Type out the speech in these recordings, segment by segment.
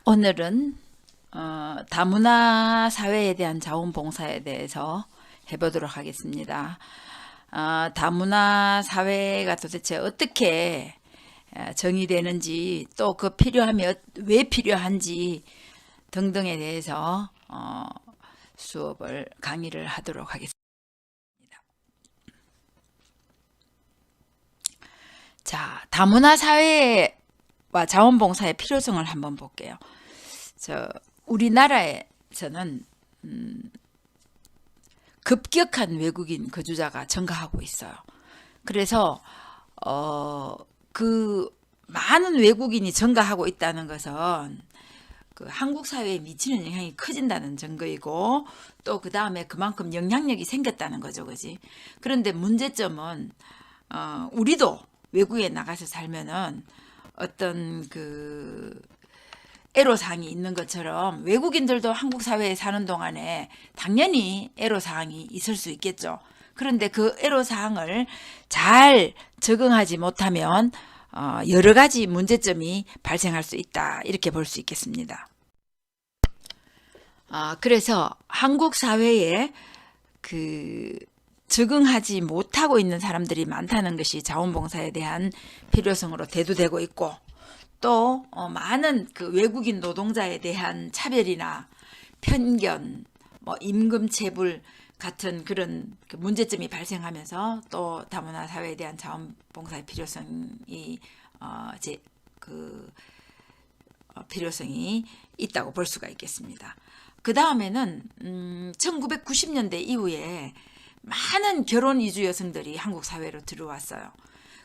오늘은 다문화 사회에 대한 자원봉사에 대해서 해보도록 하겠습니다. 다문화 사회가 도대체 어떻게 정의되는지, 또 그 필요하면 왜 필요한지 등등에 대해서 강의를 하도록 하겠습니다. 자, 다문화 사회와 자원봉사의 필요성을 한번 볼게요. 우리나라에서는 급격한 외국인 거주자가 증가하고 있어요. 그래서 그 많은 외국인이 증가하고 있다는 것은 그 한국 사회에 미치는 영향이 커진다는 증거이고, 또 그 다음에 그만큼 영향력이 생겼다는 거죠, 그지? 그런데 문제점은 우리도 외국에 나가서 살면은 어떤 그 애로사항이 있는 것처럼 외국인들도 한국 사회에 사는 동안에 당연히 애로사항이 있을 수 있겠죠. 그런데 그 애로사항을 잘 적응하지 못하면 여러 가지 문제점이 발생할 수 있다, 이렇게 볼 수 있겠습니다. 그래서 한국 사회에 적응하지 못하고 있는 사람들이 많다는 것이 자원봉사에 대한 필요성으로 대두되고 있고, 또 많은 그 외국인 노동자에 대한 차별이나 편견, 임금체불 같은 그런 그 문제점이 발생하면서 또 다문화 사회에 대한 자원봉사의 필요성이 필요성이 있다고 볼 수가 있겠습니다. 그 다음에는 1990년대 이후에 많은 결혼 이주 여성들이 한국 사회로 들어왔어요.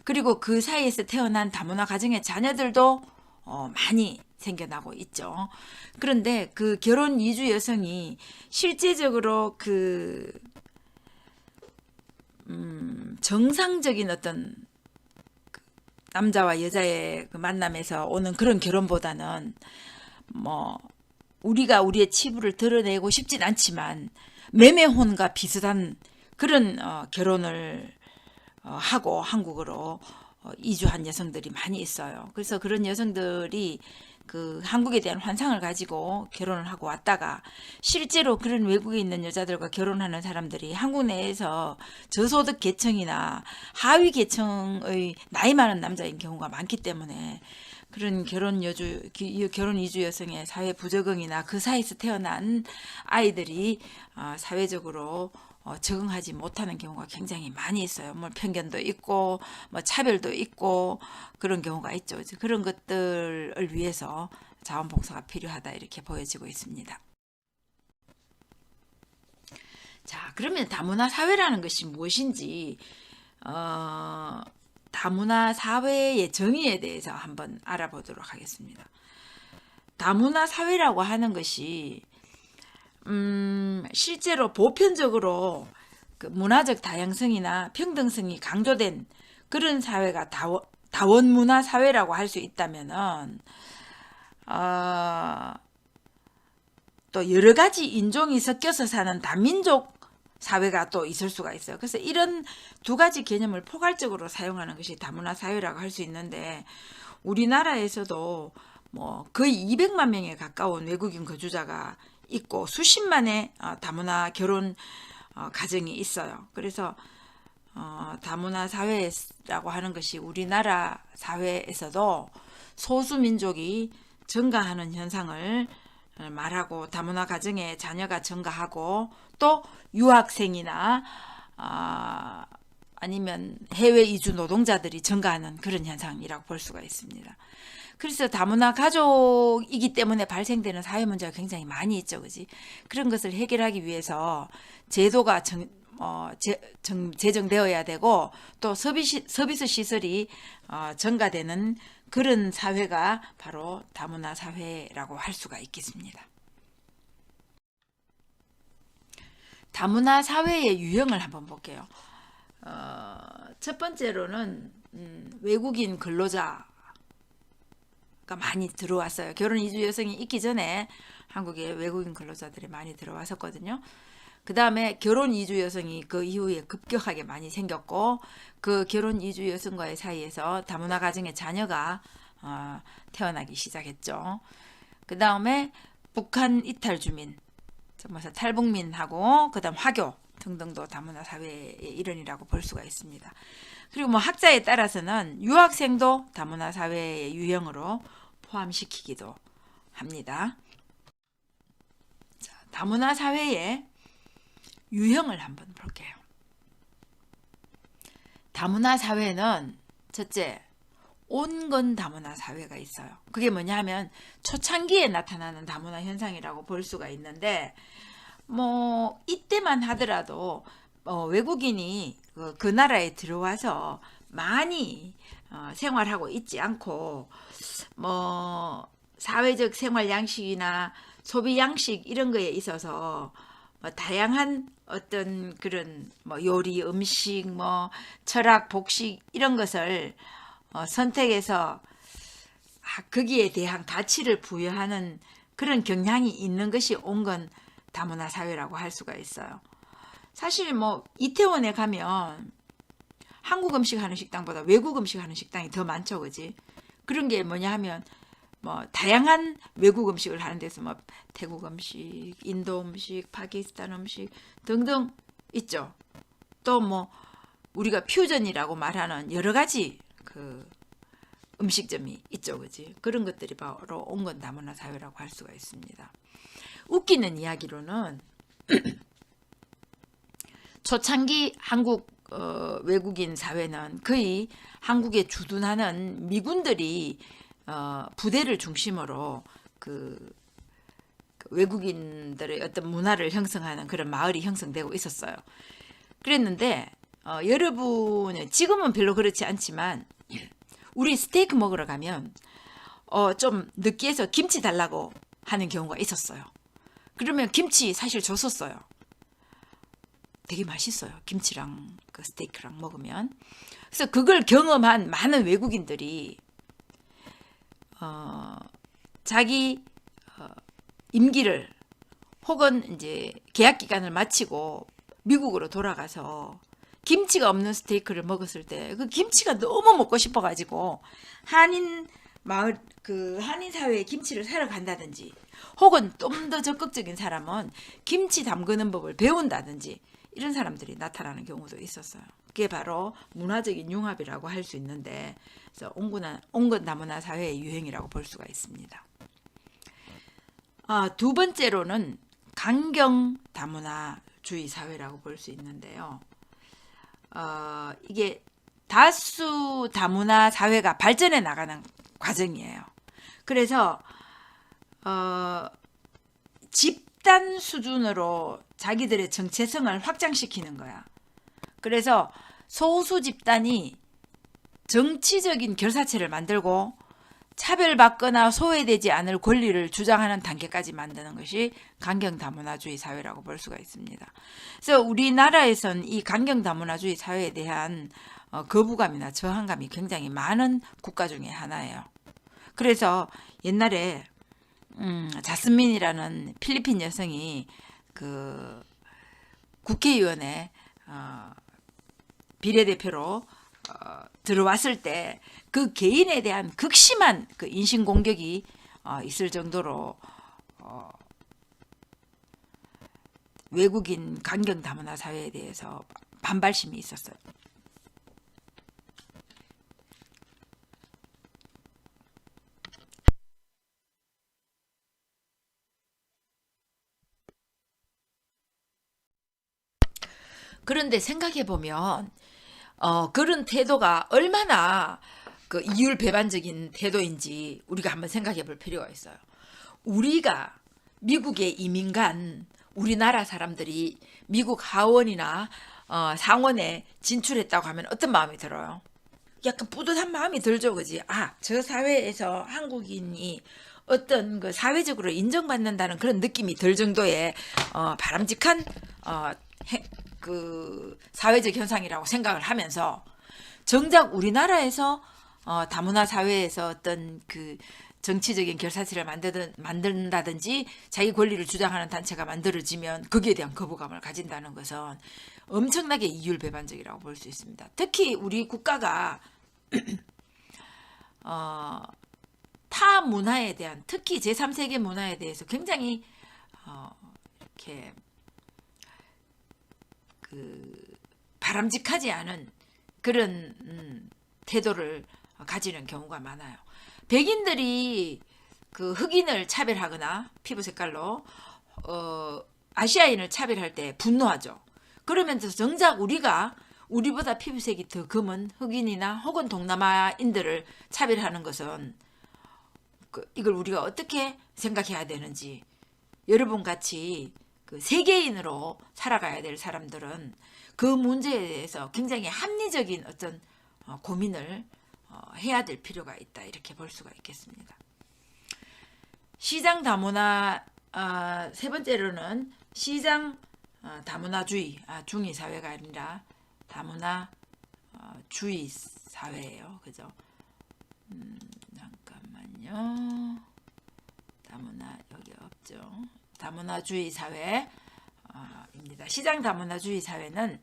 그리고 그 사이에서 태어난 다문화 가정의 자녀들도 많이 생겨나고 있죠. 그런데 그 결혼 이주 여성이 실제적으로 정상적인 어떤 남자와 여자의 그 만남에서 오는 그런 결혼보다는 우리가 우리의 치부를 드러내고 싶진 않지만 매매혼과 비슷한 그런 결혼을 하고 한국으로 이주한 여성들이 많이 있어요. 그래서 그런 여성들이 그 한국에 대한 환상을 가지고 결혼을 하고 왔다가 실제로 그런 외국에 있는 여자들과 결혼하는 사람들이 한국 내에서 저소득 계층이나 하위 계층의 나이 많은 남자인 경우가 많기 때문에 그런 결혼 이주 여성의 사회 부적응이나 그 사이에서 태어난 아이들이 사회적으로 적응하지 못하는 경우가 굉장히 많이 있어요. 편견도 있고 차별도 있고 그런 경우가 있죠. 그런 것들을 위해서 자원봉사가 필요하다, 이렇게 보여지고 있습니다. 자, 그러면 다문화 사회라는 것이 무엇인지 다문화 사회의 정의에 대해서 한번 알아보도록 하겠습니다. 다문화 사회라고 하는 것이 실제로 보편적으로 그 문화적 다양성이나 평등성이 강조된 그런 사회가 다원문화 사회라고 할 수 있다면은 또 여러 가지 인종이 섞여서 사는 다민족 사회가 또 있을 수가 있어요. 그래서 이런 두 가지 개념을 포괄적으로 사용하는 것이 다문화 사회라고 할 수 있는데, 우리나라에서도 거의 200만 명에 가까운 외국인 거주자가 있고 수십만의 다문화 결혼 가정이 있어요. 그래서 다문화 사회라고 하는 것이 우리나라 사회에서도 소수민족이 증가하는 현상을 말하고, 다문화 가정의 자녀가 증가하고 또 유학생이나 아니면 해외 이주 노동자들이 증가하는 그런 현상이라고 볼 수가 있습니다. 그래서 다문화 가족이기 때문에 발생되는 사회 문제가 굉장히 많이 있죠, 그지? 그런 것을 해결하기 위해서 제도가 제정되어야 되고, 또 서비스 시설이 증가되는 그런 사회가 바로 다문화 사회라고 할 수가 있겠습니다. 다문화 사회의 유형을 한번 볼게요. 첫 번째로는 외국인 근로자 많이 들어왔어요. 결혼 이주 여성이 있기 전에 한국에 외국인 근로자들이 많이 들어왔었거든요. 그 다음에 결혼 이주 여성이 그 이후에 급격하게 많이 생겼고, 그 결혼 이주 여성과의 사이에서 다문화 가정의 자녀가 태어나기 시작했죠. 그 다음에 북한 이탈 주민, 그래서 탈북민하고 그다음 화교 등등도 다문화 사회의 일원이라고 볼 수가 있습니다. 그리고 뭐 학자에 따라서는 유학생도 다문화 사회의 유형으로 포함시키기도 합니다. 자, 다문화 사회의 유형을 한번 볼게요. 다문화 사회는 첫째, 온건 다문화 사회가 있어요. 그게 뭐냐 하면 초창기에 나타나는 다문화 현상이라고 볼 수가 있는데, 뭐 이때만 하더라도 외국인이 그 나라에 들어와서 많이 생활하고 있지 않고, 뭐 사회적 생활 양식이나 소비 양식 이런 거에 있어서 뭐 다양한 어떤 그런 뭐 요리, 음식, 뭐 철학, 복식 이런 것을 선택해서 거기에 대한 가치를 부여하는 그런 경향이 있는 것이 온건 다문화 사회라고 할 수가 있어요. 사실 뭐 이태원에 가면 한국 음식 하는 식당보다 외국 음식 하는 식당이 더 많죠, 그지? 그런 게 뭐냐 하면 뭐 다양한 외국 음식을 하는 데서 뭐 태국 음식, 인도 음식, 파키스탄 음식 등등 있죠. 또 뭐 우리가 퓨전이라고 말하는 여러 가지 그 음식점이 있죠, 그지? 그런 것들이 바로 온건 다문화 사회라고 할 수가 있습니다. 웃기는 이야기로는 초창기 한국 외국인 사회는 거의 한국에 주둔하는 미군들이 부대를 중심으로 그 외국인들의 어떤 문화를 형성하는 그런 마을이 형성되고 있었어요. 그랬는데 여러분은 지금은 별로 그렇지 않지만 우리 스테이크 먹으러 가면 좀 느끼해서 김치 달라고 하는 경우가 있었어요. 그러면 김치 사실 줬었어요. 되게 맛있어요. 김치랑 그 스테이크랑 먹으면. 그래서 그걸 경험한 많은 외국인들이 자기 임기를 혹은 이제 계약 기간을 마치고 미국으로 돌아가서 김치가 없는 스테이크를 먹었을 때 그 김치가 너무 먹고 싶어가지고 한인 마을 그 한인 사회에 김치를 사러 간다든지, 혹은 좀 더 적극적인 사람은 김치 담그는 법을 배운다든지 이런 사람들이 나타나는 경우도 있었어요. 그게 바로 문화적인 융합이라고 할 수 있는데, 그래서 온건 다문화 사회의 유행이라고 볼 수가 있습니다. 두 번째로는 강경 다문화주의 사회라고 볼 수 있는데요. 이게 다수 다문화 사회가 발전해 나가는 과정이에요. 그래서 집단 수준으로 자기들의 정체성을 확장시키는 거야. 그래서 소수 집단이 정치적인 결사체를 만들고 차별받거나 소외되지 않을 권리를 주장하는 단계까지 만드는 것이 강경다문화주의 사회라고 볼 수가 있습니다. 그래서 우리나라에선 이 강경다문화주의 사회에 대한 거부감이나 저항감이 굉장히 많은 국가 중에 하나예요. 그래서 옛날에 자스민이라는 필리핀 여성이 그 국회의원에 비례대표로 들어왔을 때 그 개인에 대한 극심한 그 인신공격이 있을 정도로 외국인 강경 다문화 사회에 대해서 반발심이 있었어요. 그런데 생각해 보면 그런 태도가 얼마나 그 이율배반적인 태도인지 우리가 한번 생각해 볼 필요가 있어요. 우리가 미국에 이민 간 우리나라 사람들이 미국 하원이나 상원에 진출했다고 하면 어떤 마음이 들어요? 약간 뿌듯한 마음이 들죠, 그지? 저 사회에서 한국인이 어떤 그 사회적으로 인정받는다는 그런 느낌이 들 정도의 바람직한 그 사회적 현상이라고 생각을 하면서, 정작 우리나라에서 다문화 사회에서 어떤 그 정치적인 결사체를 만든다든지 자기 권리를 주장하는 단체가 만들어지면 거기에 대한 거부감을 가진다는 것은 엄청나게 이율배반적이라고 볼 수 있습니다. 특히 우리 국가가 타 문화에 대한, 특히 제3세계 문화에 대해서 굉장히 이렇게 바람직하지 않은 그런 태도를 가지는 경우가 많아요. 백인들이 그 흑인을 차별하거나 피부 색깔로 아시아인을 차별할 때 분노하죠. 그러면서 정작 우리보다 피부색이 더 검은 흑인이나 혹은 동남아인들을 차별하는 것은 이걸 우리가 어떻게 생각해야 되는지, 여러분 같이 그 세계인으로 살아가야 될 사람들은 그 문제에 대해서 굉장히 합리적인 어떤 고민을 해야 될 필요가 있다, 이렇게 볼 수가 있겠습니다. 시장 다문화, 세 번째로는 시장 다문화주의, 중의 사회가 아니라 다문화주의 사회예요. 그죠? 잠깐만요. 다문화 여기 없죠. 다문화주의 사회입니다. 시장 다문화주의 사회는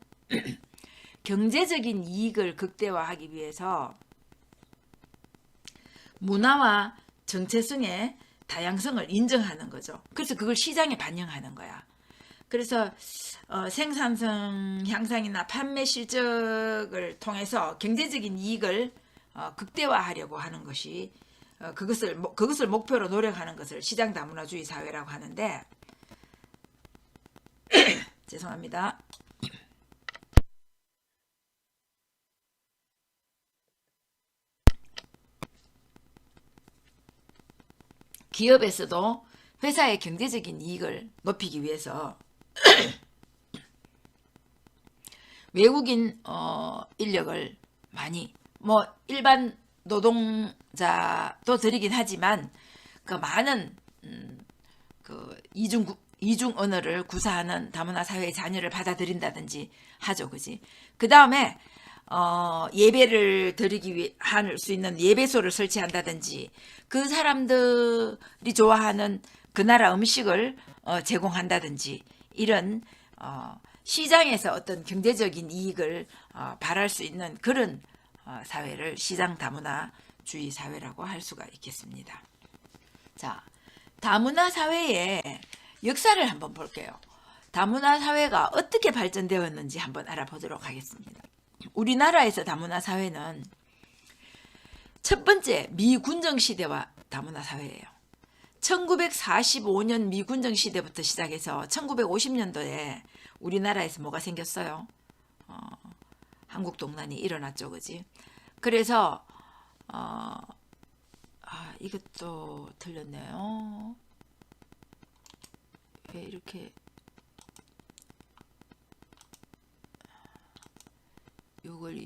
경제적인 이익을 극대화하기 위해서 문화와 정체성의 다양성을 인정하는 거죠. 그래서 그걸 시장에 반영하는 거야. 그래서 생산성 향상이나 판매 실적을 통해서 경제적인 이익을 극대화하려고 하는 것이, 그것을 목표로 노력하는 것을 시장 다문화주의 사회라고 하는데 죄송합니다. 기업에서도 회사의 경제적인 이익을 높이기 위해서 외국인 인력을 많이, 일반 노동자도 들이긴 하지만 그 많은 그 이중 언어를 구사하는 다문화 사회의 자녀를 받아들인다든지 하죠, 그지? 그 다음에 예배를 드리기 할 수 있는 예배소를 설치한다든지, 그 사람들이 좋아하는 그 나라 음식을 제공한다든지, 이런 시장에서 어떤 경제적인 이익을 발할 수 있는 그런 사회를 시장 다문화주의 사회라고 할 수가 있겠습니다. 자, 다문화 사회의 역사를 한번 볼게요. 다문화 사회가 어떻게 발전되었는지 한번 알아보도록 하겠습니다. 우리나라에서 다문화 사회는 첫 번째 미군정 시대와 다문화 사회예요. 1945년 미군정 시대부터 시작해서 1950년도에 우리나라에서 뭐가 생겼어요? 한국동란이 일어났죠, 그지? 그래서 이것도 틀렸네요. 왜 이렇게 6월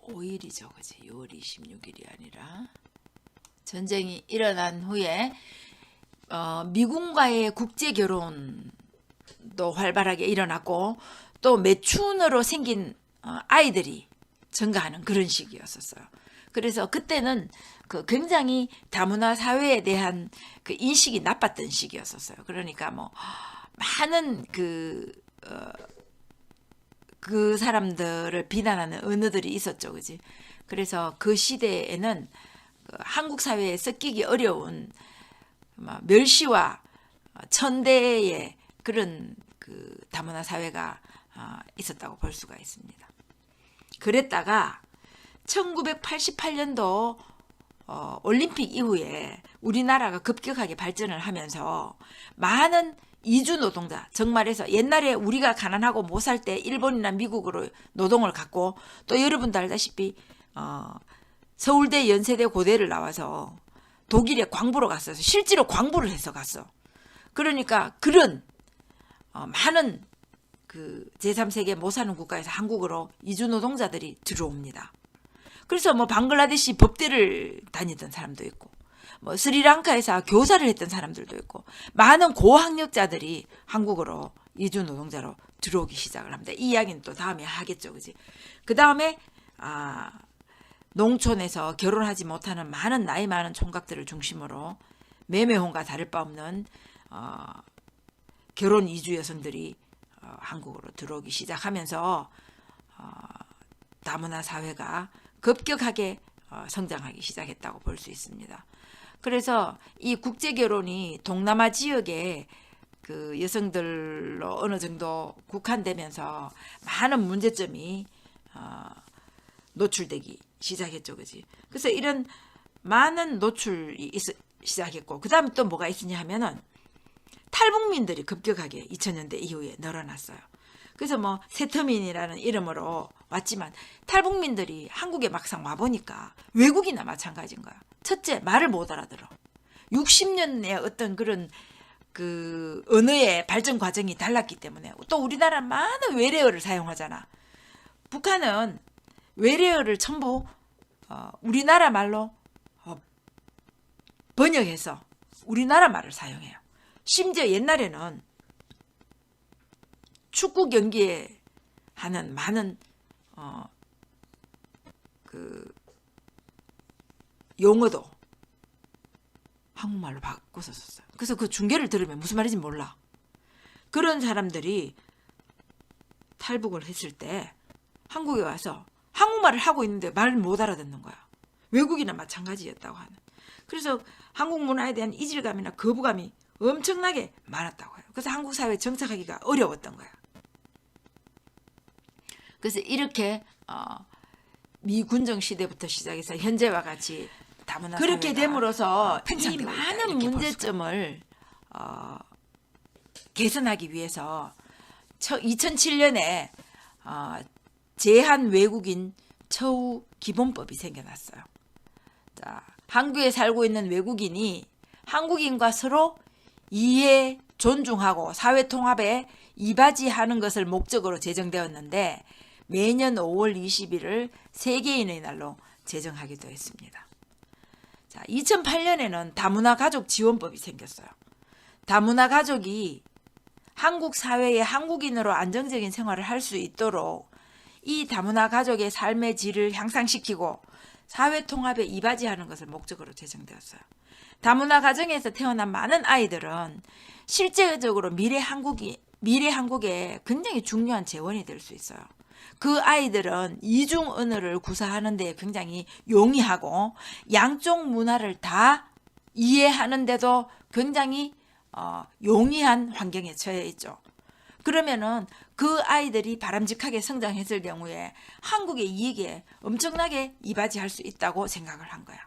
25일이죠, 그지? 6월 26일이 아니라 전쟁이 일어난 후에 미군과의 국제 결혼도 활발하게 일어났고, 또 매춘으로 생긴 아이들이 증가하는 그런 시기였었어요. 그래서 그때는 굉장히 다문화 사회에 대한 그 인식이 나빴던 시기였었어요. 그러니까 많은 그 사람들을 비난하는 언어들이 있었죠, 그지? 그래서 그 시대에는 한국 사회에 섞이기 어려운 멸시와 천대의 그런 다문화 사회가 있었다고 볼 수가 있습니다. 그랬다가 1988년도 올림픽 이후에 우리나라가 급격하게 발전을 하면서 많은 이주 노동자, 정말해서 옛날에 우리가 가난하고 못 살 때 일본이나 미국으로 노동을 갔고, 또 여러분도 알다시피 서울대, 연세대, 고대를 나와서 독일에 광부로 갔어요. 실제로 광부를 해서 갔어. 그러니까 그런 많은 제3세계 못 사는 국가에서 한국으로 이주 노동자들이 들어옵니다. 그래서 방글라데시 법대를 다니던 사람도 있고, 스리랑카에서 교사를 했던 사람들도 있고, 많은 고학력자들이 한국으로 이주 노동자로 들어오기 시작을 합니다. 이 이야기는 또 다음에 하겠죠, 그지? 그 다음에 농촌에서 결혼하지 못하는 많은 나이 많은 총각들을 중심으로 매매혼과 다를 바 없는 결혼 이주 여성들이 한국으로 들어오기 시작하면서 다문화 사회가 급격하게 성장하기 시작했다고 볼 수 있습니다. 그래서 이 국제 결혼이 동남아 지역에 그 여성들로 어느 정도 국한되면서 많은 문제점이 노출되기 시작했죠, 그지? 그래서 이런 많은 노출이 시작했고, 그 다음에 또 뭐가 있었냐 하면은 탈북민들이 급격하게 2000년대 이후에 늘어났어요. 그래서 뭐 세터민이라는 이름으로 왔지만 탈북민들이 한국에 막상 와보니까 외국이나 마찬가지인 거야. 첫째, 말을 못 알아들어. 60년의 어떤 그런 그 언어의 발전 과정이 달랐기 때문에, 또 우리나라는 많은 외래어를 사용하잖아. 북한은 외래어를 전부 우리나라 말로 번역해서 우리나라 말을 사용해요. 심지어 옛날에는 축구 경기에 하는 많은 그 용어도 한국말로 바꿔서 썼어요. 그래서 그 중계를 들으면 무슨 말인지 몰라. 그런 사람들이 탈북을 했을 때 한국에 와서 한국말을 하고 있는데 말을 못 알아듣는 거야. 외국이나 마찬가지였다고 하는. 그래서 한국 문화에 대한 이질감이나 거부감이 엄청나게 많았다고 해요. 그래서 한국 사회에 정착하기가 어려웠던 거야. 그래서 이렇게 미군정 시대부터 시작해서 현재와 같이 다문화 그렇게 됨으로써 이 많은 문제점을 개선하기 위해서 2007년에 제한 외국인 처우 기본법이 생겨났어요. 자, 한국에 살고 있는 외국인이 한국인과 서로 이해, 존중하고 사회 통합에 이바지하는 것을 목적으로 제정되었는데 매년 5월 20일을 세계인의 날로 제정하기도 했습니다. 자, 2008년에는 다문화 가족 지원법이 생겼어요. 다문화 가족이 한국 사회에 한국인으로 안정적인 생활을 할 수 있도록 이 다문화 가족의 삶의 질을 향상시키고 사회 통합에 이바지하는 것을 목적으로 제정되었어요. 다문화 가정에서 태어난 많은 아이들은 실제적으로 미래 한국에 굉장히 중요한 재원이 될 수 있어요. 그 아이들은 이중 언어를 구사하는 데 굉장히 용이하고 양쪽 문화를 다 이해하는데도 굉장히 용이한 환경에 처해 있죠. 그러면은 그 아이들이 바람직하게 성장했을 경우에 한국의 이익에 엄청나게 이바지할 수 있다고 생각을 한 거야.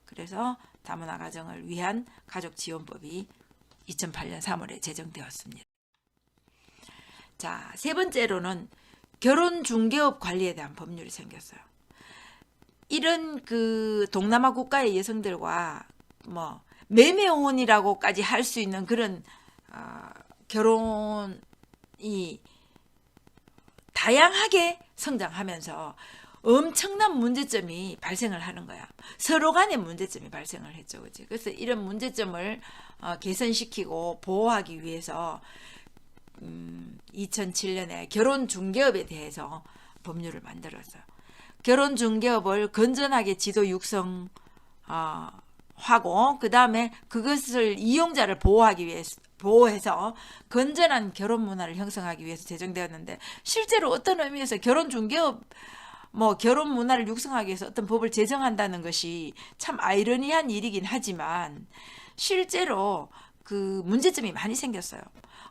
그래서 다문화 가정을 위한 가족지원법이 2008년 3월에 제정되었습니다. 자, 세 번째로는 결혼 중개업 관리에 대한 법률이 생겼어요. 이런 그 동남아 국가의 여성들과 뭐 매매혼이라고까지 할 수 있는 그런 결혼이 다양하게 성장하면서 엄청난 문제점이 발생을 하는 거야. 서로 간의 문제점이 발생을 했죠. 그치? 그래서 이런 문제점을 개선시키고 보호하기 위해서 2007년에 결혼중개업에 대해서 법률을 만들었어요. 결혼중개업을 건전하게 지도 육성 하고 그 다음에 그것을 이용자를 보호해서 건전한 결혼 문화를 형성하기 위해서 제정되었는데, 실제로 어떤 의미에서 결혼 중개업 결혼 문화를 육성하기 위해서 어떤 법을 제정한다는 것이 참 아이러니한 일이긴 하지만 실제로 그 문제점이 많이 생겼어요.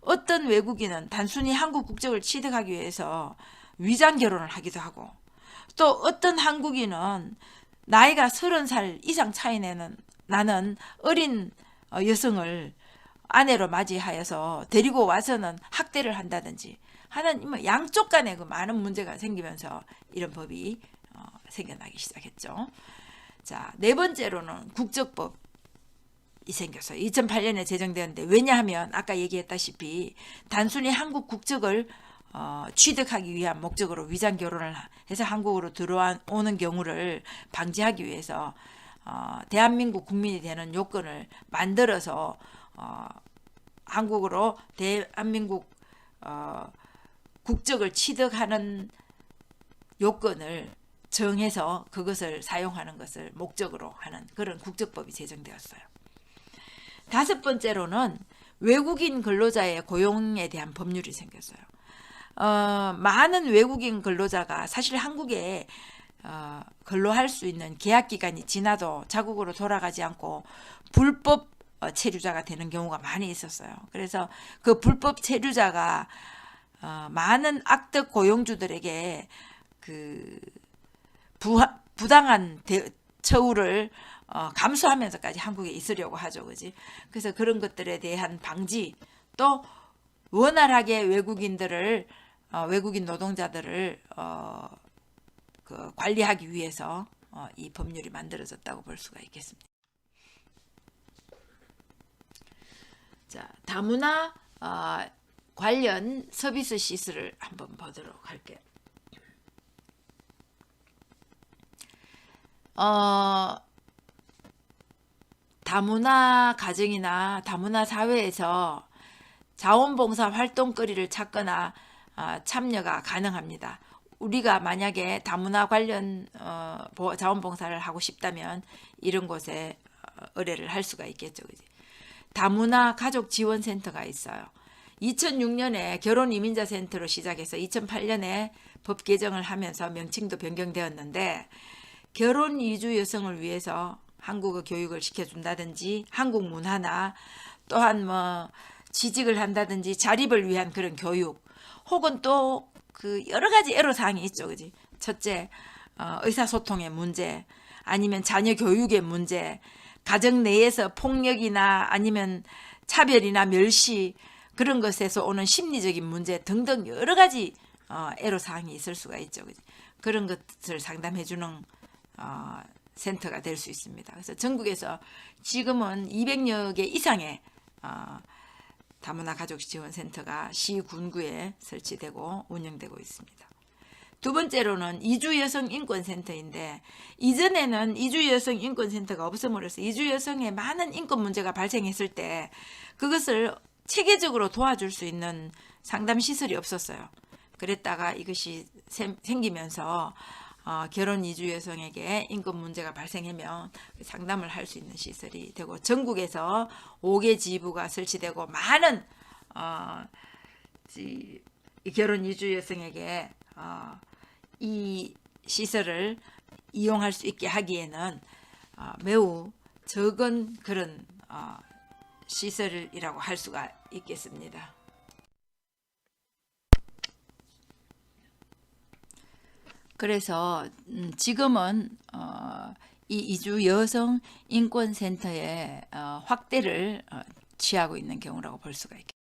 어떤 외국인은 단순히 한국 국적을 취득하기 위해서 위장 결혼을 하기도 하고, 또 어떤 한국인은 나이가 30살 이상 차이 나는 어린 여성을 아내로 맞이하여서 데리고 와서는 학대를 한다든지 하는 양쪽 간에 그 많은 문제가 생기면서 이런 법이 생겨나기 시작했죠. 자, 네 번째로는 국적법이 생겼어요. 2008년에 제정되었는데, 왜냐하면 아까 얘기했다시피 단순히 한국 국적을 취득하기 위한 목적으로 위장 결혼을 해서 한국으로 들어오는 경우를 방지하기 위해서 대한민국 국민이 되는 요건을 만들어서 한국으로 대한민국 국적을 취득하는 요건을 정해서 그것을 사용하는 것을 목적으로 하는 그런 국적법이 제정되었어요. 다섯 번째로는 외국인 근로자의 고용에 대한 법률이 생겼어요. 많은 외국인 근로자가 사실 한국에 근로할 수 있는 계약 기간이 지나도 자국으로 돌아가지 않고 불법 체류자가 되는 경우가 많이 있었어요. 그래서 그 불법 체류자가 많은 악덕 고용주들에게 그 부당한 처우를 감수하면서까지 한국에 있으려고 하죠, 그지? 그래서 그런 것들에 대한 방지, 또 원활하게 외국인 노동자들을 그 관리하기 위해서 이 법률이 만들어졌다고 볼 수가 있겠습니다. 자, 다문화 관련 서비스 시설을 한번 보도록 할게요. 다문화 가정이나 다문화 사회에서 자원봉사 활동거리를 찾거나 참여가 가능합니다. 우리가 만약에 다문화 관련 자원봉사를 하고 싶다면 이런 곳에 의뢰를 할 수가 있겠죠. 그지? 다문화 가족지원센터가 있어요. 2006년에 결혼이민자센터로 시작해서 2008년에 법 개정을 하면서 명칭도 변경되었는데, 결혼 이주 여성을 위해서 한국어 교육을 시켜준다든지 한국 문화나 또한 뭐 취직을 한다든지 자립을 위한 그런 교육, 혹은 또 그 여러 가지 애로사항이 있죠. 그지? 첫째, 의사소통의 문제, 아니면 자녀 교육의 문제, 가정 내에서 폭력이나 아니면 차별이나 멸시, 그런 것에서 오는 심리적인 문제 등등 여러 가지 애로사항이 있을 수가 있죠. 그지? 그런 것을 상담해주는 센터가 될 수 있습니다. 그래서 전국에서 지금은 200여 개 이상의 다문화 가족지원센터가 시, 군구에 설치되고 운영되고 있습니다. 두 번째로는 이주여성인권센터인데, 이전에는 이주여성인권센터가 없음으로써 이주여성의 많은 인권 문제가 발생했을 때 그것을 체계적으로 도와줄 수 있는 상담시설이 없었어요. 그랬다가 이것이 생기면서 결혼 이주 여성에게 인권 문제가 발생하면 상담을 할 수 있는 시설이 되고, 전국에서 5개 지부가 설치되고 많은 결혼 이주 여성에게 이 시설을 이용할 수 있게 하기에는 매우 적은 그런 시설이라고 할 수가 있겠습니다. 그래서 지금은 이 이주 여성 인권센터의 확대를 취하고 있는 경우라고 볼 수가 있겠습니다.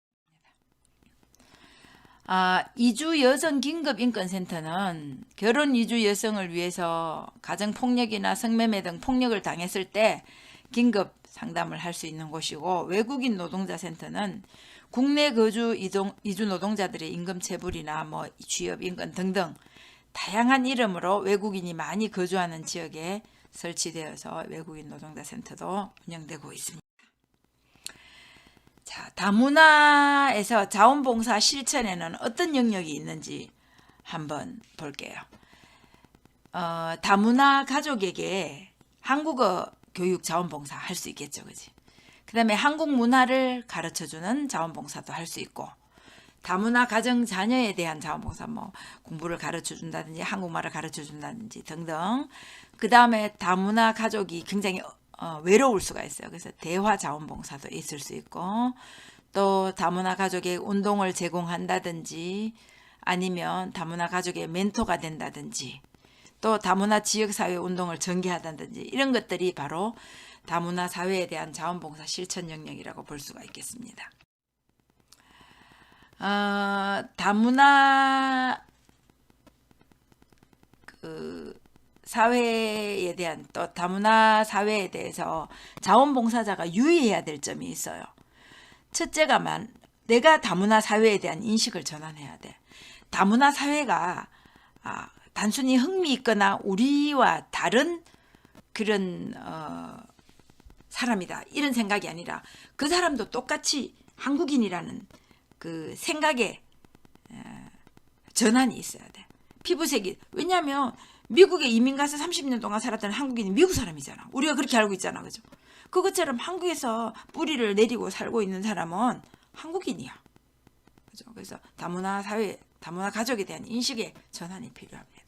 이주 여성 긴급 인권센터는 결혼 이주 여성을 위해서 가정 폭력이나 성매매 등 폭력을 당했을 때 긴급 상담을 할 수 있는 곳이고, 외국인 노동자 센터는 국내 거주 이주 노동자들의 임금 체불이나 뭐 취업 인권 등등 다양한 이름으로 외국인이 많이 거주하는 지역에 설치되어서 외국인 노동자 센터도 운영되고 있습니다. 자, 다문화에서 자원봉사 실천에는 어떤 영역이 있는지 한번 볼게요. 다문화 가족에게 한국어 교육 자원봉사 할 수 있겠죠, 그지? 그 다음에 한국 문화를 가르쳐주는 자원봉사도 할 수 있고, 다문화 가정 자녀에 대한 자원봉사, 뭐 공부를 가르쳐준다든지 한국말을 가르쳐준다든지 등등. 그 다음에 다문화 가족이 굉장히 외로울 수가 있어요. 그래서 대화 자원봉사도 있을 수 있고, 또 다문화 가족의 운동을 제공한다든지, 아니면 다문화 가족의 멘토가 된다든지, 또 다문화 지역사회 운동을 전개하다든지, 이런 것들이 바로 다문화 사회에 대한 자원봉사 실천 영역이라고 볼 수가 있겠습니다. 다문화 사회에 대한, 또 다문화 사회에 대해서 자원봉사자가 유의해야 될 점이 있어요. 첫째가 내가 다문화 사회에 대한 인식을 전환해야 돼. 다문화 사회가 단순히 흥미있거나 우리와 다른 그런 사람이다, 이런 생각이 아니라 그 사람도 똑같이 한국인이라는 그 생각의 전환이 있어야 돼. 피부색이, 왜냐하면 미국에 이민 가서 30년 동안 살았던 한국인이 미국 사람이잖아. 우리가 그렇게 알고 있잖아, 그죠? 그것처럼 한국에서 뿌리를 내리고 살고 있는 사람은 한국인이야, 그죠? 그래서 다문화 사회, 다문화 가족에 대한 인식의 전환이 필요합니다.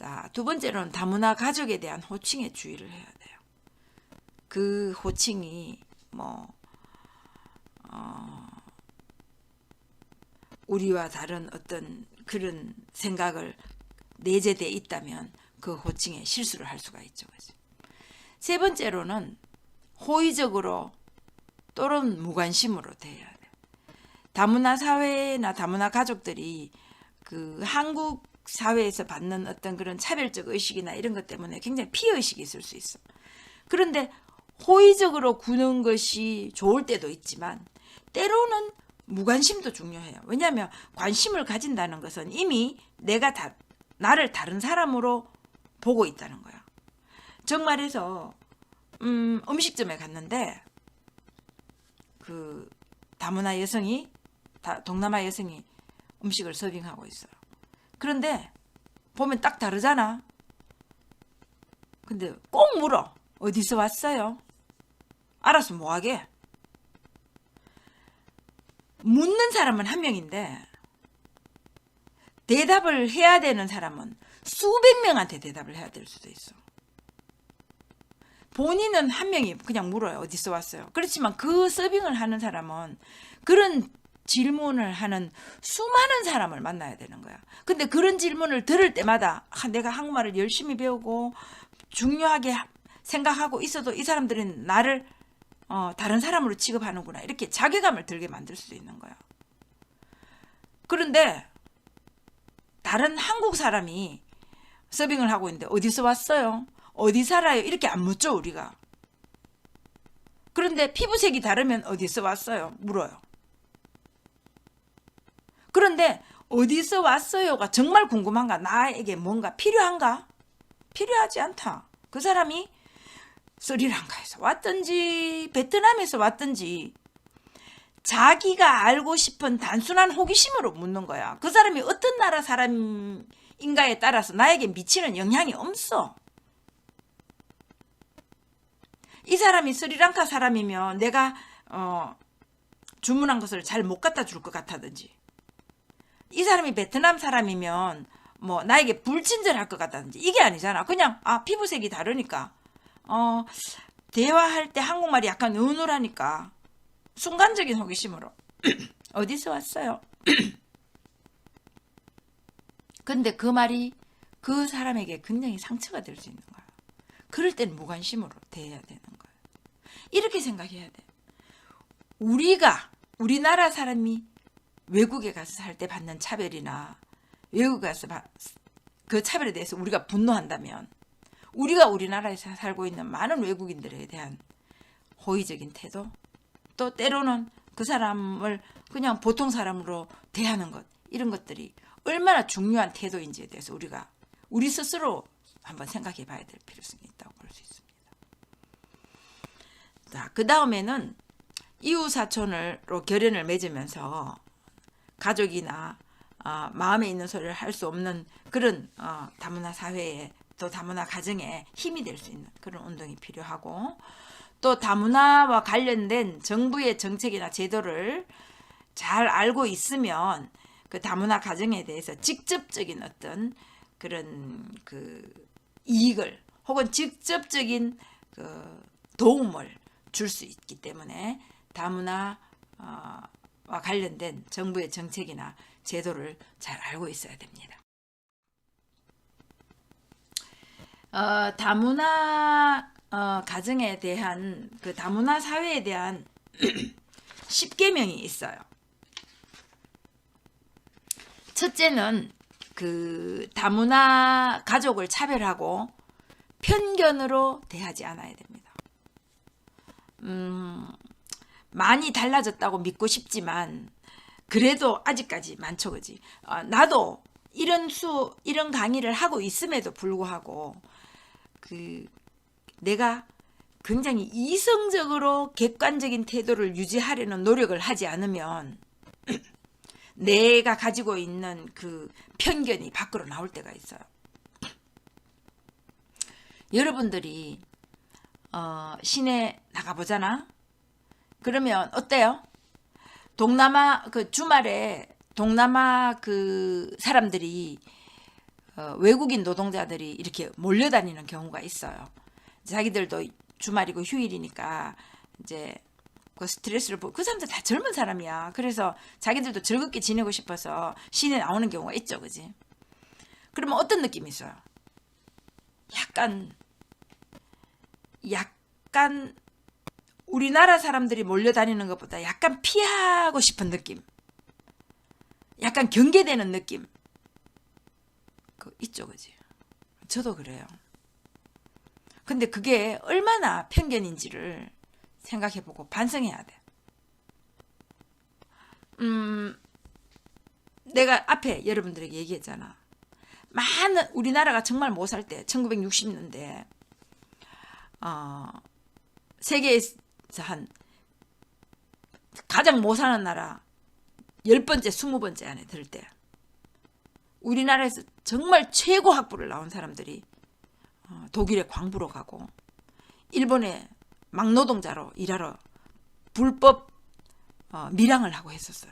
자, 두 번째로는 다문화 가족에 대한 호칭에 주의를 해야 돼요. 그 호칭이 우리와 다른 어떤 그런 생각을 내재되어 있다면 그 호칭에 실수를 할 수가 있죠. 그죠? 세 번째로는 호의적으로 또는 무관심으로 대해야 돼요. 다문화 사회나 다문화 가족들이 그 한국 사회에서 받는 어떤 그런 차별적 의식이나 이런 것 때문에 굉장히 피해의식이 있을 수 있어. 그런데 호의적으로 구는 것이 좋을 때도 있지만 때로는 무관심도 중요해요. 왜냐하면 관심을 가진다는 것은 이미 내가 나를 다른 사람으로 보고 있다는 거야. 정말해서 음식점에 갔는데 그 다문화 여성이 동남아 여성이 음식을 서빙하고 있어요. 그런데 보면 딱 다르잖아. 근데 꼭 물어. 어디서 왔어요? 알아서 뭐하게? 묻는 사람은 한 명인데 대답을 해야 되는 사람은 수백 명한테 대답을 해야 될 수도 있어. 본인은 한 명이 그냥 물어요. 어디서 왔어요? 그렇지만 그 서빙을 하는 사람은 그런 질문을 하는 수많은 사람을 만나야 되는 거야. 근데 그런 질문을 들을 때마다 내가 한국말을 열심히 배우고 중요하게 생각하고 있어도 이 사람들은 나를 다른 사람으로 취급하는구나. 이렇게 자괴감을 들게 만들 수도 있는 거야. 그런데 다른 한국 사람이 서빙을 하고 있는데 어디서 왔어요? 어디 살아요? 이렇게 안 묻죠, 우리가. 그런데 피부색이 다르면 어디서 왔어요? 물어요. 그런데 어디서 왔어요가 정말 궁금한가? 나에게 뭔가 필요한가? 필요하지 않다. 그 사람이 스리랑카에서 왔든지 베트남에서 왔든지 자기가 알고 싶은 단순한 호기심으로 묻는 거야. 그 사람이 어떤 나라 사람인가에 따라서 나에게 미치는 영향이 없어. 이 사람이 스리랑카 사람이면 내가 주문한 것을 잘 못 갖다 줄 것 같다든지, 이 사람이 베트남 사람이면 나에게 불친절할 것 같다든지, 이게 아니잖아. 그냥 피부색이 다르니까 대화할 때 한국말이 약간 은울하니까 순간적인 호기심으로 어디서 왔어요? 근데 그 말이 그 사람에게 굉장히 상처가 될 수 있는 거야. 그럴 땐 무관심으로 대해야 되는 거야. 이렇게 생각해야 돼. 우리나라 사람이 외국에 가서 살 때 받는 차별이나 외국에 가서 그 차별에 대해서 우리가 분노한다면 우리가 우리나라에서 살고 있는 많은 외국인들에 대한 호의적인 태도, 또 때로는 그 사람을 그냥 보통 사람으로 대하는 것, 이런 것들이 얼마나 중요한 태도인지에 대해서 우리 스스로 한번 생각해 봐야 될 필요성이 있다고 볼 수 있습니다. 자, 그 다음에는 이웃사촌으로 결연을 맺으면서 가족이나 마음에 있는 소리를 할 수 없는 그런 다문화 사회에, 또 다문화 가정에 힘이 될 수 있는 그런 운동이 필요하고, 또 다문화와 관련된 정부의 정책이나 제도를 잘 알고 있으면 그 다문화 가정에 대해서 직접적인 어떤 그런 그 이익을 혹은 직접적인 그 도움을 줄 수 있기 때문에 다문화와 관련된 정부의 정책이나 제도를 잘 알고 있어야 됩니다. 다문화 가정에 대한 그 다문화 사회에 대한 10계명이 있어요. 첫째는 그 다문화 가족을 차별하고 편견으로 대하지 않아야 됩니다. 많이 달라졌다고 믿고 싶지만 그래도 아직까지 많죠, 그지? 나도 이런 강의를 하고 있음에도 불구하고 내가 굉장히 이성적으로 객관적인 태도를 유지하려는 노력을 하지 않으면 내가 가지고 있는 그 편견이 밖으로 나올 때가 있어요. 여러분들이 시내 나가보잖아? 그러면 어때요? 동남아 그 주말에 동남아 그 사람들이 외국인 노동자들이 이렇게 몰려다니는 경우가 있어요. 자기들도 주말이고 휴일이니까 이제 그 스트레스를 그 사람들 다 젊은 사람이야. 그래서 자기들도 즐겁게 지내고 싶어서 시내 나오는 경우가 있죠, 그지? 그러면 어떤 느낌이 있어요? 약간 우리나라 사람들이 몰려다니는 것보다 약간 피하고 싶은 느낌, 약간 경계되는 느낌, 그 있죠, 그지? 저도 그래요. 근데 그게 얼마나 편견인지를 생각해보고 반성해야 돼. 내가 앞에 여러분들에게 얘기했잖아. 많은 우리나라가 정말 못 살 때 1960년대 세계에서 한 가장 못 사는 나라 10번째, 20번째 안에 들 때 우리나라에서 정말 최고 학부를 나온 사람들이 독일에 광부로 가고 일본에 막노동자로 일하러 불법 밀항을 하고 했었어요.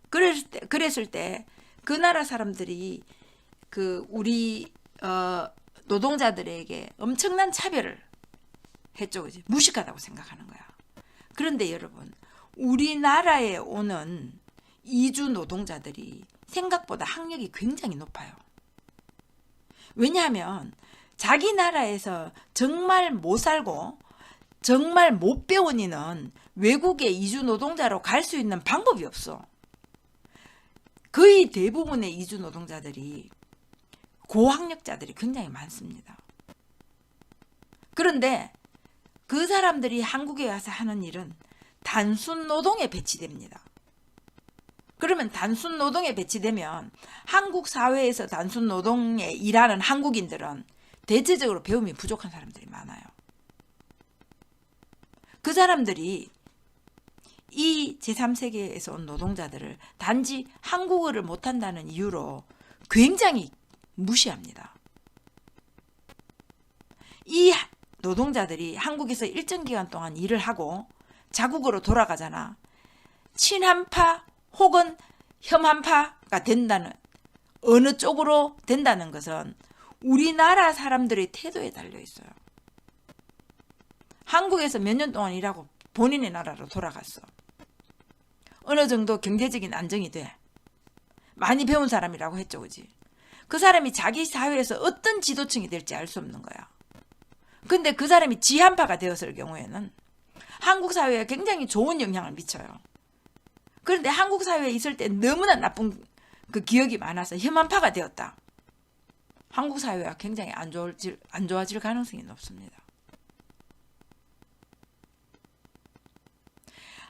그랬을 때 그 나라 사람들이 그 우리 노동자들에게 엄청난 차별을 했죠. 그지? 무식하다고 생각하는 거야. 그런데 여러분, 우리나라에 오는 이주 노동자들이 생각보다 학력이 굉장히 높아요. 왜냐하면 자기 나라에서 정말 못 살고 정말 못 배운 이는 외국에 이주 노동자로 갈 수 있는 방법이 없어. 거의 대부분의 이주 노동자들이 고학력자들이 굉장히 많습니다. 그런데 그 사람들이 한국에 와서 하는 일은 단순 노동에 배치됩니다. 그러면 단순 노동에 배치되면 한국 사회에서 단순 노동에 일하는 한국인들은 대체적으로 배움이 부족한 사람들이 많아요. 그 사람들이 이 제3세계에서 온 노동자들을 단지 한국어를 못한다는 이유로 굉장히 무시합니다. 이 노동자들이 한국에서 일정 기간 동안 일을 하고 자국으로 돌아가잖아. 친한파 혹은 혐한파가 된다는, 어느 쪽으로 된다는 것은 우리나라 사람들의 태도에 달려 있어요. 한국에서 몇 년 동안 일하고 본인의 나라로 돌아갔어. 어느 정도 경제적인 안정이 돼. 많이 배운 사람이라고 했죠, 그지? 그 사람이 자기 사회에서 어떤 지도층이 될지 알 수 없는 거야. 근데 그 사람이 지한파가 되었을 경우에는 한국 사회에 굉장히 좋은 영향을 미쳐요. 그런데 한국 사회에 있을 때 너무나 나쁜 그 기억이 많아서 혐한파가 되었다. 한국 사회가 굉장히 안 좋아질 가능성이 높습니다.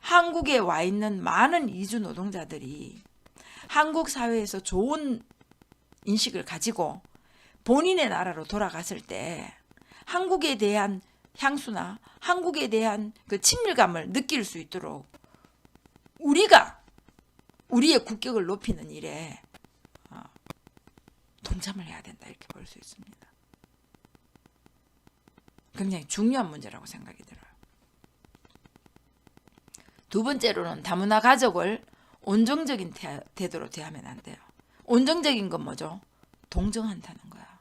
한국에 와 있는 많은 이주 노동자들이 한국 사회에서 좋은 인식을 가지고 본인의 나라로 돌아갔을 때 한국에 대한 향수나 한국에 대한 그 친밀감을 느낄 수 있도록 우리가 우리의 국격을 높이는 일에 동참을 해야 된다, 이렇게 볼 수 있습니다. 굉장히 중요한 문제라고 생각이 들어요. 두 번째로는 다문화 가족을 온정적인 태도로 대하면 안 돼요. 온정적인 건 뭐죠? 동정한다는 거야.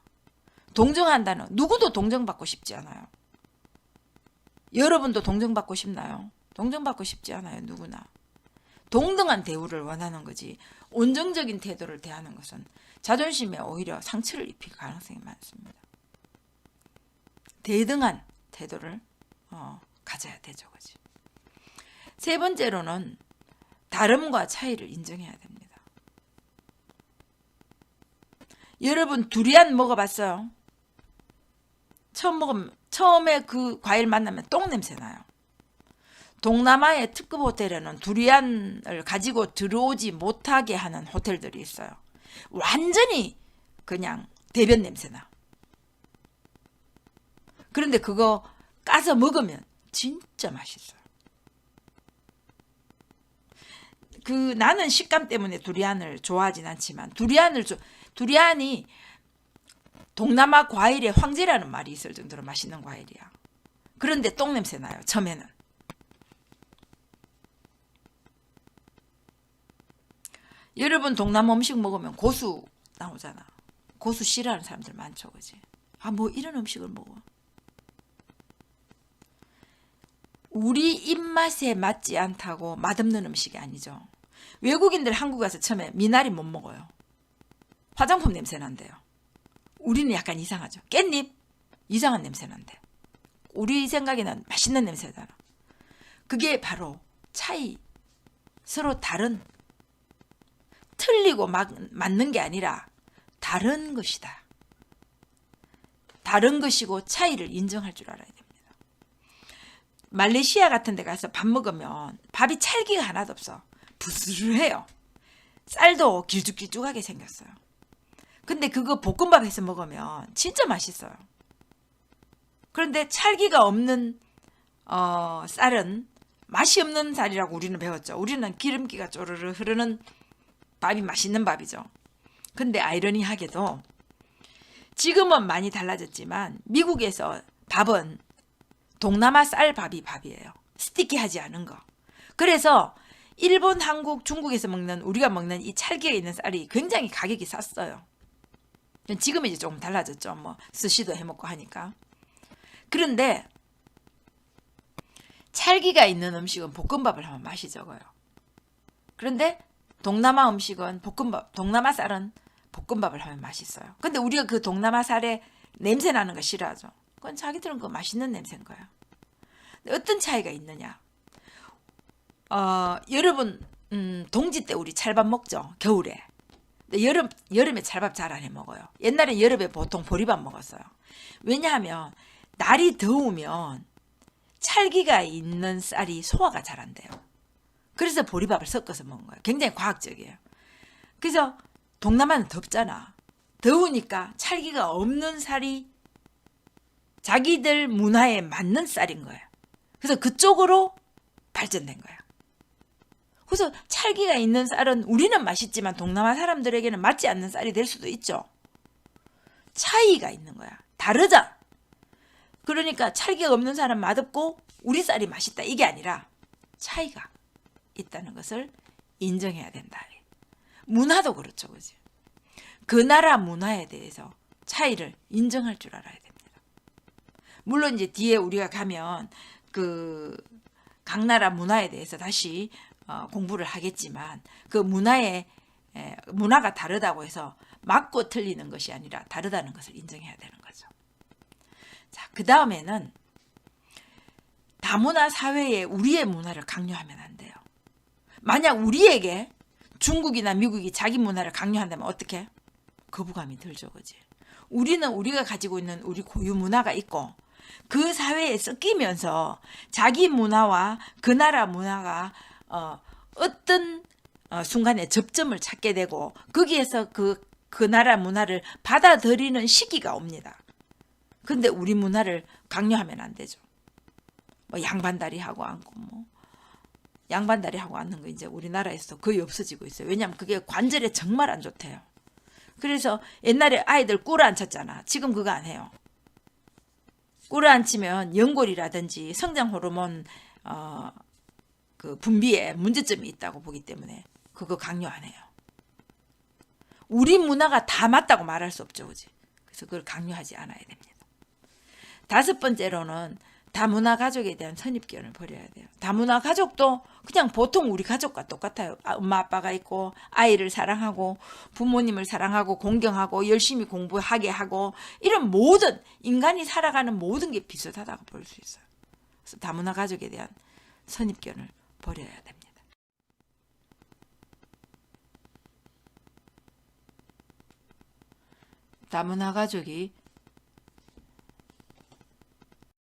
동정한다는, 누구도 동정받고 싶지 않아요. 여러분도 동정받고 싶나요? 동정받고 싶지 않아요, 누구나. 동등한 대우를 원하는 거지, 온정적인 태도를 대하는 것은 자존심에 오히려 상처를 입힐 가능성이 많습니다. 대등한 태도를 가져야 되죠, 그지? 세 번째로는 다름과 차이를 인정해야 됩니다. 여러분 두리안 먹어봤어요? 처음에 그 과일 만나면 똥 냄새 나요. 동남아의 특급 호텔에는 두리안을 가지고 들어오지 못하게 하는 호텔들이 있어요. 완전히 그냥 대변 냄새 나. 그런데 그거 까서 먹으면 진짜 맛있어요. 나는 식감 때문에 두리안을 좋아하진 않지만 두리안이 동남아 과일의 황제라는 말이 있을 정도로 맛있는 과일이야. 그런데 똥 냄새 나요, 처음에는. 여러분 동남아 음식 먹으면 고수 나오잖아. 고수 싫어하는 사람들 많죠, 그지? 아, 뭐 이런 음식을 먹어. 우리 입맛에 맞지 않다고 맛없는 음식이 아니죠. 외국인들 한국 와서 처음에 미나리 못 먹어요. 화장품 냄새 난대요. 우리는 약간 이상하죠. 깻잎 이상한 냄새 난대. 우리 생각에는 맛있는 냄새잖아. 그게 바로 차이. 서로 다른, 틀리고 맞는 게 아니라 다른 것이다. 다른 것이고 차이를 인정할 줄 알아야 됩니다. 말레이시아 같은 데 가서 밥 먹으면 밥이 찰기가 하나도 없어. 부스르해요. 쌀도 길쭉길쭉하게 생겼어요. 근데 그거 볶음밥 해서 먹으면 진짜 맛있어요. 그런데 찰기가 없는 쌀은 맛이 없는 쌀이라고 우리는 배웠죠. 우리는 기름기가 쪼르르 흐르는 밥이 맛있는 밥이죠. 근데 아이러니하게도 지금은 많이 달라졌지만 미국에서 밥은 동남아 쌀밥이 밥이에요. 스티키하지 않은 거. 그래서 일본, 한국, 중국에서 먹는 우리가 먹는 이 찰기가 있는 쌀이 굉장히 가격이 쌌어요. 지금은 이제 조금 달라졌죠. 뭐 스시도 해먹고 하니까. 그런데 찰기가 있는 음식은 볶음밥을 하면 맛이 적어요. 그런데 동남아 음식은 볶음밥, 동남아 쌀은 볶음밥을 하면 맛있어요. 근데 우리가 그 동남아 쌀에 냄새 나는 거 싫어하죠. 그건 자기들은 그 맛있는 냄새인 거야. 어떤 차이가 있느냐? 여러분 동지 때 우리 찰밥 먹죠. 겨울에. 근데 여름에 찰밥 잘 안 해 먹어요. 옛날에 여름에 보통 보리밥 먹었어요. 왜냐하면 날이 더우면 찰기가 있는 쌀이 소화가 잘 안 돼요. 그래서 보리밥을 섞어서 먹는 거예요. 굉장히 과학적이에요. 그래서 동남아는 덥잖아. 더우니까 찰기가 없는 쌀이 자기들 문화에 맞는 쌀인 거예요. 그래서 그쪽으로 발전된 거예요. 그래서 찰기가 있는 쌀은 우리는 맛있지만 동남아 사람들에게는 맞지 않는 쌀이 될 수도 있죠. 차이가 있는 거야. 다르자. 그러니까 찰기가 없는 쌀은 맛없고 우리 쌀이 맛있다. 이게 아니라 차이가 있다는 것을 인정해야 된다. 문화도 그렇죠. 그지? 그 나라 문화에 대해서 차이를 인정할 줄 알아야 됩니다. 물론 이제 뒤에 우리가 가면 각 나라 문화에 대해서 다시 공부를 하겠지만 그 문화가 다르다고 해서 맞고 틀리는 것이 아니라 다르다는 것을 인정해야 되는 거죠. 자, 그 다음에는 다문화 사회에 우리의 문화를 강요하면 안 돼요. 만약 우리에게 중국이나 미국이 자기 문화를 강요한다면 어떻게? 거부감이 들죠, 그지? 우리는 우리가 가지고 있는 우리 고유 문화가 있고 그 사회에 섞이면서 자기 문화와 그 나라 문화가 어떤 순간에 접점을 찾게 되고 거기에서 그 나라 문화를 받아들이는 시기가 옵니다. 근데 우리 문화를 강요하면 안 되죠. 뭐 양반다리 하고 앉고 뭐 양반다리 하고 앉는 거 이제 우리나라에서 거의 없어지고 있어요. 왜냐하면 그게 관절에 정말 안 좋대요. 그래서 옛날에 아이들 꿇어 앉혔잖아. 지금 그거 안 해요. 꿇어 앉히면 연골이라든지 성장 호르몬 그 분비에 문제점이 있다고 보기 때문에 그거 강요 안 해요. 우리 문화가 다 맞다고 말할 수 없죠, 그지? 그래서 그걸 강요하지 않아야 됩니다. 5번째로는 다문화 가족에 대한 선입견을 버려야 돼요. 다문화 가족도 그냥 보통 우리 가족과 똑같아요. 엄마 아빠가 있고 아이를 사랑하고 부모님을 사랑하고 공경하고 열심히 공부하게 하고 이런 모든 인간이 살아가는 모든 게 비슷하다고 볼 수 있어요. 그래서 다문화 가족에 대한 선입견을 버려야 됩니다. 다문화 가족이